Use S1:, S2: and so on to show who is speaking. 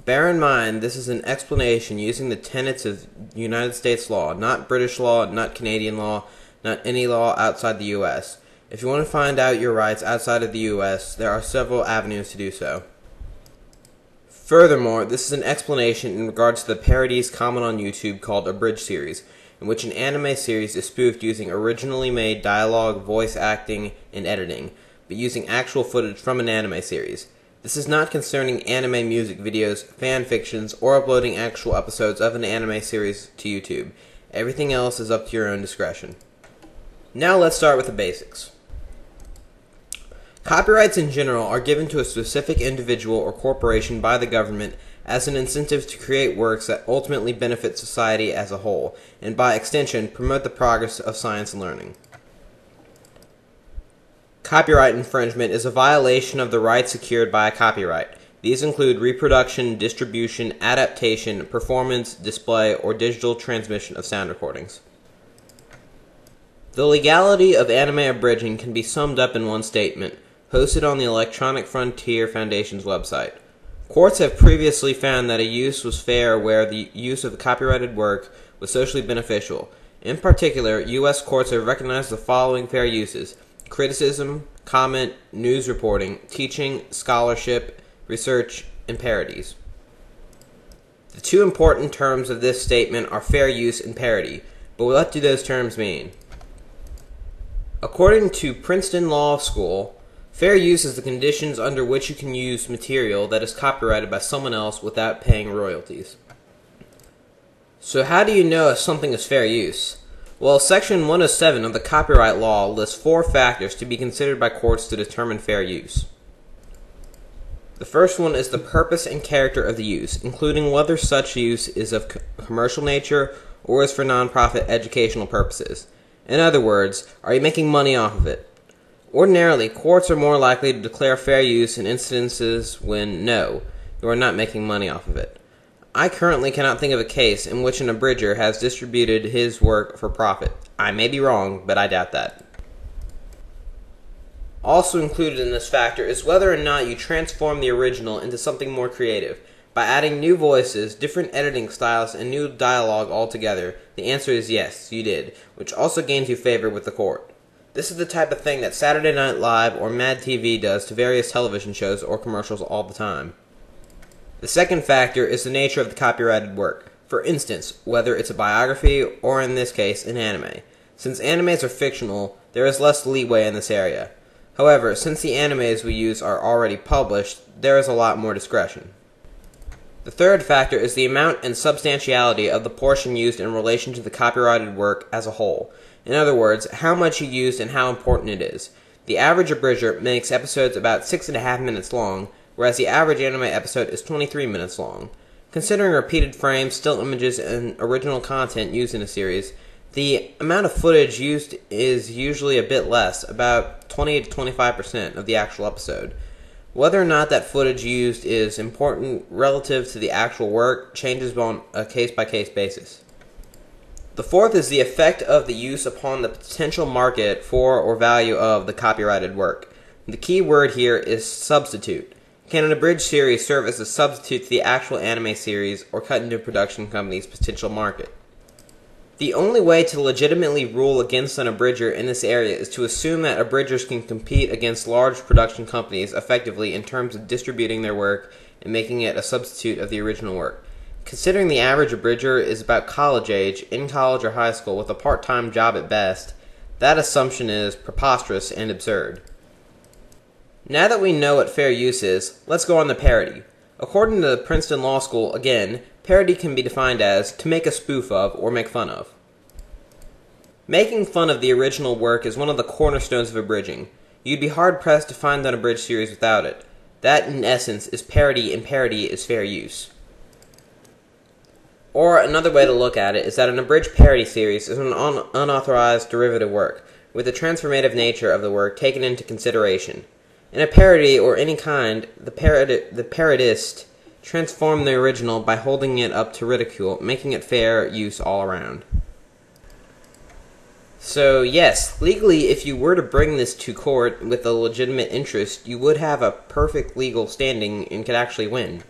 S1: Bear in mind, this is an explanation using the tenets of United States law, not British law, not Canadian law, not any law outside the U.S. If you want to find out your rights outside of the U.S., there are several avenues to do so. Furthermore, this is an explanation in regards to the parodies common on YouTube called Abridged series, in which an anime series is spoofed using originally made dialogue, voice acting, and editing, but using actual footage from an anime series. This is not concerning anime music videos, fan fictions, or uploading actual episodes of an anime series to YouTube. Everything else is up to your own discretion. Now let's start with the basics. Copyrights in general are given to a specific individual or corporation by the government as an incentive to create works that ultimately benefit society as a whole, and by extension, promote the progress of science and learning. Copyright infringement is a violation of the rights secured by a copyright. These include reproduction, distribution, adaptation, performance, display, or digital transmission of sound recordings. The legality of anime abridging can be summed up in one statement, posted on the Electronic Frontier Foundation's website. Courts have previously found that a use was fair where the use of a copyrighted work was socially beneficial. In particular, U.S. courts have recognized the following fair uses: criticism, comment, news reporting, teaching, scholarship, research, and parodies. The two important terms of this statement are fair use and parody, but what do those terms mean? According to Princeton Law School, fair use is the conditions under which you can use material that is copyrighted by someone else without paying royalties. So how do you know if something is fair use? Well, Section 107 of the Copyright Law lists 4 factors to be considered by courts to determine fair use. The first one is the purpose and character of the use, including whether such use is of commercial nature or is for non-profit educational purposes. In other words, are you making money off of it? Ordinarily, courts are more likely to declare fair use in instances when, no, you are not making money off of it. I currently cannot think of a case in which an abridger has distributed his work for profit. I may be wrong, but I doubt that. Also included in this factor is whether or not you transform the original into something more creative. By adding new voices, different editing styles, and new dialogue altogether, the answer is yes, you did, which also gains you favor with the court. This is the type of thing that Saturday Night Live or Mad TV does to various television shows or commercials all the time. The second factor is the nature of the copyrighted work. For instance, whether it's a biography or, in this case, an anime. Since animes are fictional, there is less leeway in this area. However, since the animes we use are already published, there is a lot more discretion. The third factor is the amount and substantiality of the portion used in relation to the copyrighted work as a whole. In other words, how much you used and how important it is. The average abridger makes episodes about 6.5 minutes long, whereas the average anime episode is 23 minutes long. Considering repeated frames, still images, and original content used in a series, the amount of footage used is usually a bit less, about 20 to 25% of the actual episode. Whether or not that footage used is important relative to the actual work changes on a case-by-case basis. The fourth is the effect of the use upon the potential market for or value of the copyrighted work. The key word here is substitute. Can an abridged series serve as a substitute to the actual anime series or cut into a production company's potential market? The only way to legitimately rule against an abridger in this area is to assume that abridgers can compete against large production companies effectively in terms of distributing their work and making it a substitute of the original work. Considering the average abridger is about college age, in college or high school with a part-time job at best, that assumption is preposterous and absurd. Now that we know what fair use is, let's go on to parody. According to the Princeton Law School, again, parody can be defined as to make a spoof of or make fun of. Making fun of the original work is one of the cornerstones of abridging. You'd be hard-pressed to find an abridged series without it. That, in essence, is parody, and parody is fair use. Or another way to look at it is that an abridged parody series is an unauthorized derivative work, with the transformative nature of the work taken into consideration. In a parody or any kind, the parodist transformed the original by holding it up to ridicule, making it fair use all around. So yes, legally, if you were to bring this to court with a legitimate interest, you would have a perfect legal standing and could actually win.